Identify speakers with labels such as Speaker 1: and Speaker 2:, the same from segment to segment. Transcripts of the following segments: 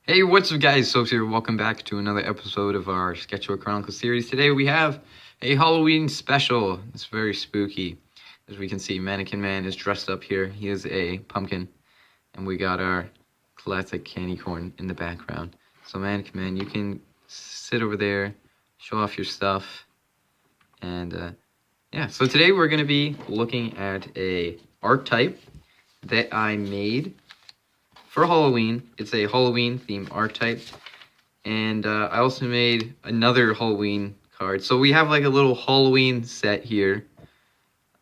Speaker 1: Hey, what's up guys, Soaps here. Welcome back to another episode of our Sketchbook Chronicles series. Today we have a Halloween special. It's very spooky. As we can see, Mannequin Man is dressed up here. He is a pumpkin. And we got our classic candy corn in the background. So Mannequin Man, you can sit over there, show off your stuff. And yeah, so today we're going to be looking at a archetype that I made for Halloween. It's a Halloween themed archetype, and I also made another Halloween card. So we have like a little Halloween set here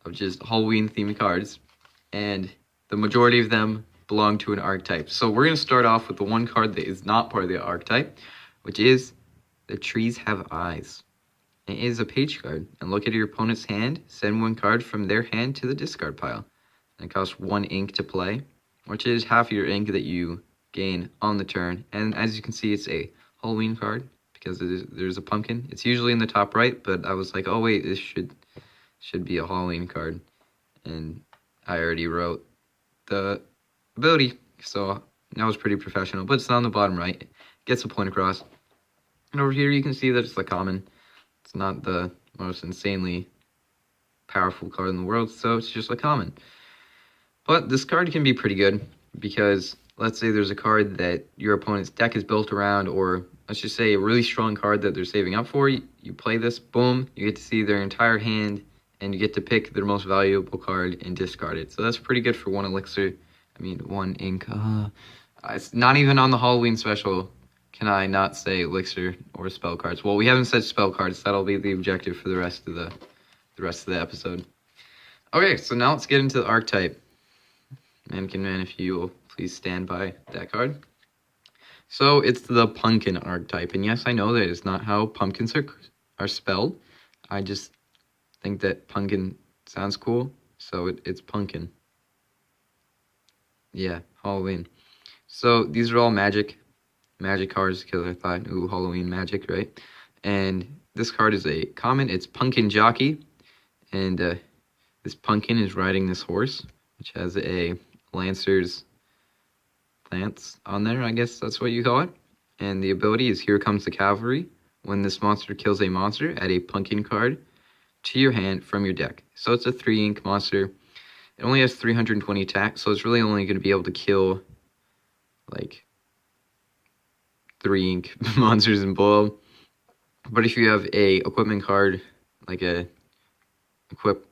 Speaker 1: of just Halloween themed cards, and the majority of them belong to an archetype. So we're going to start off with the one card that is not part of the archetype, which is The Trees Have Eyes. It is a page card, and look at your opponent's hand, send one card from their hand to the discard pile. And it costs 1 ink to play, which is half your ink that you gain on the turn. And as you can see, it's a Halloween card because there's a pumpkin. It's usually in the top right, but I was like, oh wait, this should be a Halloween card. And I already wrote the ability, so that was pretty professional. But it's on the bottom right. It gets a point across. And over here you can see that it's the common. It's not the most insanely powerful card in the world, so it's just a common. But this card can be pretty good because let's say there's a card that your opponent's deck is built around, or let's just say a really strong card that they're saving up for. You play this, boom, you get to see their entire hand, and you get to pick their most valuable card and discard it. So that's pretty good for 1 elixir. I mean, 1 ink. It's not even on the Halloween special. Can I not say elixir or spell cards? Well, we haven't said spell cards. That'll be the objective for the rest of the episode. Okay, so now let's get into the archetype. Mannequin Man, if you will please stand by that card. So it's the Punkin archetype, and yes, I know that is not how pumpkins are spelled. I just think that pumpkin sounds cool, so it's Punkin. Yeah, Halloween. So these are all magic cards because I thought, ooh, Halloween magic, right? And this card is a common. It's Punkin Jockey, and this pumpkin is riding this horse, which has a Lancer's lance on there, I guess that's what you call it. And the ability is Here Comes the Cavalry. When this monster kills a monster, add a pumpkin card to your hand from your deck. So it's a 3 ink monster. It only has 320 attack, so it's really only going to be able to kill like 3 ink monsters and below. But if you have a equipment card, like a equip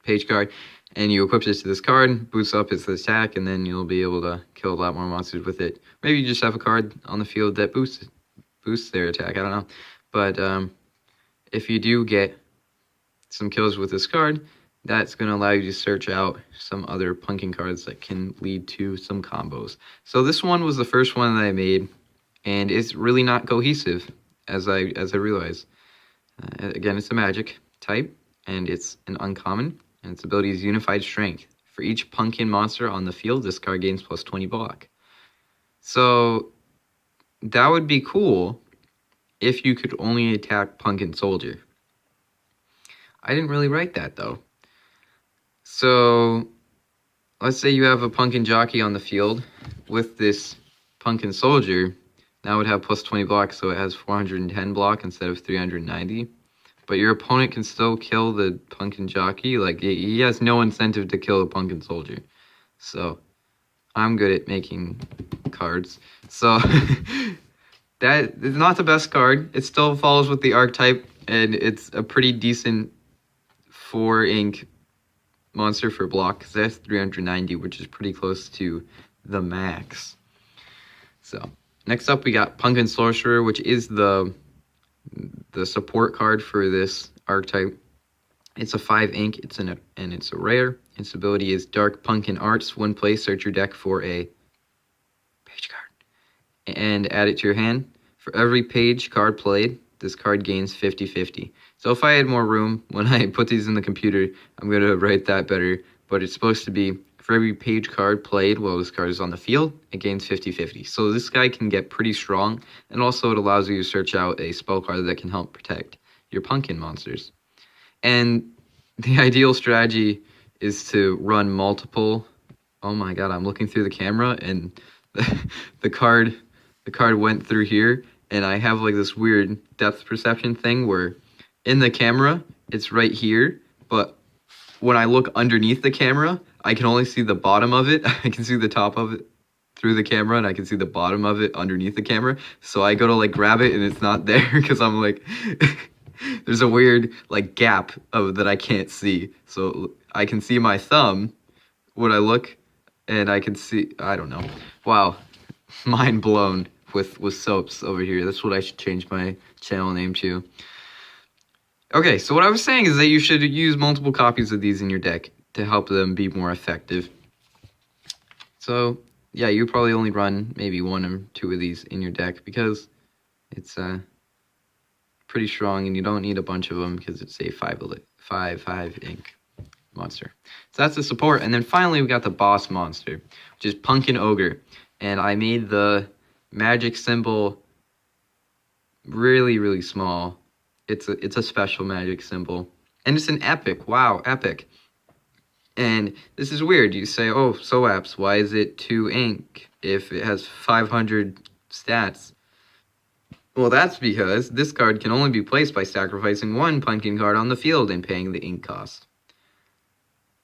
Speaker 1: page card, and you equip this to this card, boosts up its attack, and then you'll be able to kill a lot more monsters with it. Maybe you just have a card on the field that boosts their attack, I don't know. But if you do get some kills with this card, that's going to allow you to search out some other pumpkin cards that can lead to some combos. So this one was the first one that I made, and it's really not cohesive, as I realized. Again, it's a magic type, and it's an uncommon. And its ability is Unified Strength. For each pumpkin monster on the field, this card gains plus 20 block. So that would be cool if you could only attack Pumpkin Soldier. I didn't really write that though. So let's say you have a Pumpkin Jockey on the field with this Pumpkin Soldier. Now it would have plus 20 block, so it has 410 block instead of 390. But your opponent can still kill the Pumpkin Jockey. Like, he has no incentive to kill a Pumpkin Soldier. So, I'm good at making cards. So, that is not the best card. It still follows with the archetype, and it's a pretty decent 4 ink monster for block, because that's 390, which is pretty close to the max. So, next up we got Pumpkin Sorcerer, which is the support card for this archetype. It's a 5 ink, and it's a rare. Its ability is Dark Pumpkin Arts. When played, search your deck for a page card and add it to your hand. For every page card played, this card gains 50/50. So if I had more room when I put these in the computer, I'm going to write that better. But it's supposed to be for every page card played while this card is on the field, it gains 50/50. So this guy can get pretty strong, and also it allows you to search out a spell card that can help protect your pumpkin monsters. And the ideal strategy is to run multiple. Oh my god, I'm looking through the camera, and the card the card went through here, and I have like this weird depth perception thing where in the camera, it's right here, but when I look underneath the camera, I can only see the bottom of it. I can see the top of it through the camera, and I can see the bottom of it underneath the camera. So I go to like grab it, and it's not there because I'm like, there's a weird like gap of that I can't see. So I can see my thumb when I look, and I can see, I don't know. Wow, mind blown with soaps over here. That's what I should change my channel name to. Okay, so what I was saying is that you should use multiple copies of these in your deck to help them be more effective. So yeah, you probably only run maybe 1 or 2 of these in your deck because it's pretty strong, and you don't need a bunch of them because it's a 5 ink monster. So that's the support, and then finally we got the boss monster, which is Punkin Ogre, and I made the magic symbol really small. It's a special magic symbol, and it's an epic. Wow, epic. And this is weird. You say, oh, Soaps, why is it 2 ink if it has 500 stats? Well, that's because this card can only be placed by sacrificing 1 Punkin card on the field and paying the ink cost.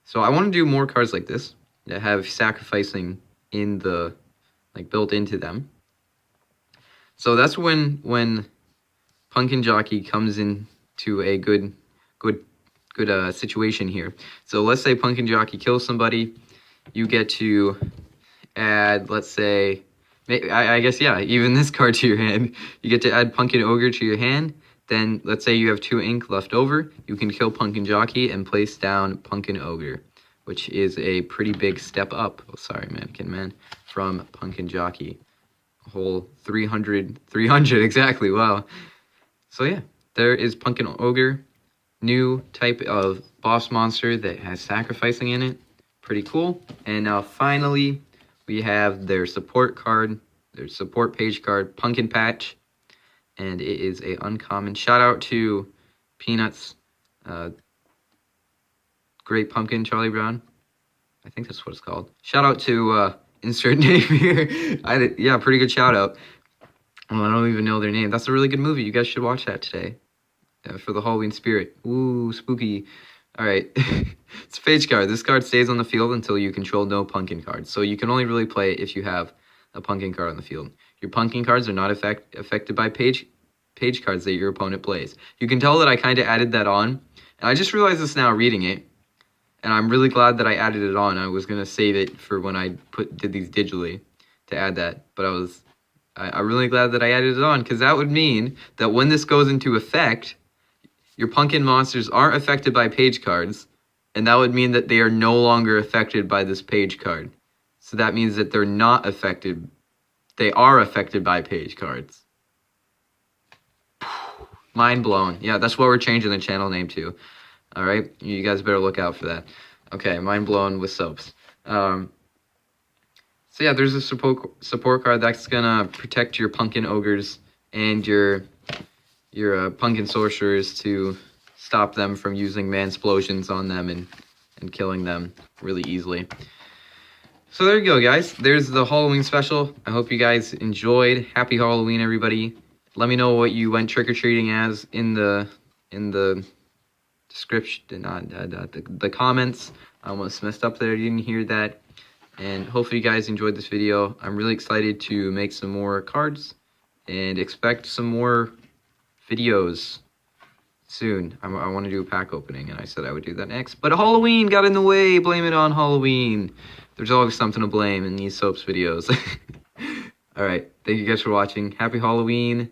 Speaker 1: So I want to do more cards like this that have sacrificing in the, like, built into them. So that's when Punkin Jockey comes into a good situation here. So let's say Punkin Jockey kills somebody, you get to add, let's say, I guess, yeah, even this card to your hand. You get to add Punkin Ogre to your hand. Then let's say you have 2 ink left over. You can kill Punkin Jockey and place down Punkin Ogre, which is a pretty big step up. Oh, sorry, Mannequin Man, from Punkin Jockey. A whole 300 exactly. Wow. So yeah, there is Punkin Ogre. New type of boss monster that has sacrificing in it. Pretty cool. And now finally, we have their support card, their support page card, Punkin Patch. And it is a uncommon. Shout out to Peanuts, Great Pumpkin, Charlie Brown. I think that's what it's called. Shout out to insert name here. Yeah, pretty good shout out. Well, I don't even know their name. That's a really good movie. You guys should watch that today. For the Halloween spirit. Ooh, spooky. Alright. It's a page card. This card stays on the field until you control no Punkin cards. So you can only really play it if you have a Punkin card on the field. Your Punkin cards are not affected by page cards that your opponent plays. You can tell that I kind of added that on. And I just realized this now reading it. And I'm really glad that I added it on. I was going to save it for when I did these digitally to add that. But I'm really glad that I added it on, because that would mean that when this goes into effect, your Punkin monsters aren't affected by page cards, and that would mean that they are no longer affected by this page card. So that means that they're not affected. They are affected by page cards. Mind blown. Yeah, that's what we're changing the channel name to. Alright, you guys better look out for that. Okay, mind blown with soaps. So yeah, there's a support card that's gonna protect your Punkin Ogres and your Punkin Sorcerers to stop them from using Mansplosions on them and killing them really easily. So there you go, guys. There's the Halloween special. I hope you guys enjoyed. Happy Halloween, everybody. Let me know what you went trick-or-treating as in the description, the comments. I almost messed up there. I didn't hear that. And hopefully you guys enjoyed this video. I'm really excited to make some more cards and expect some more videos soon. I want to do a pack opening, and I said I would do that next. But Halloween got in the way. Blame it on Halloween. There's always something to blame in these soaps videos. Alright, thank you guys for watching. Happy Halloween.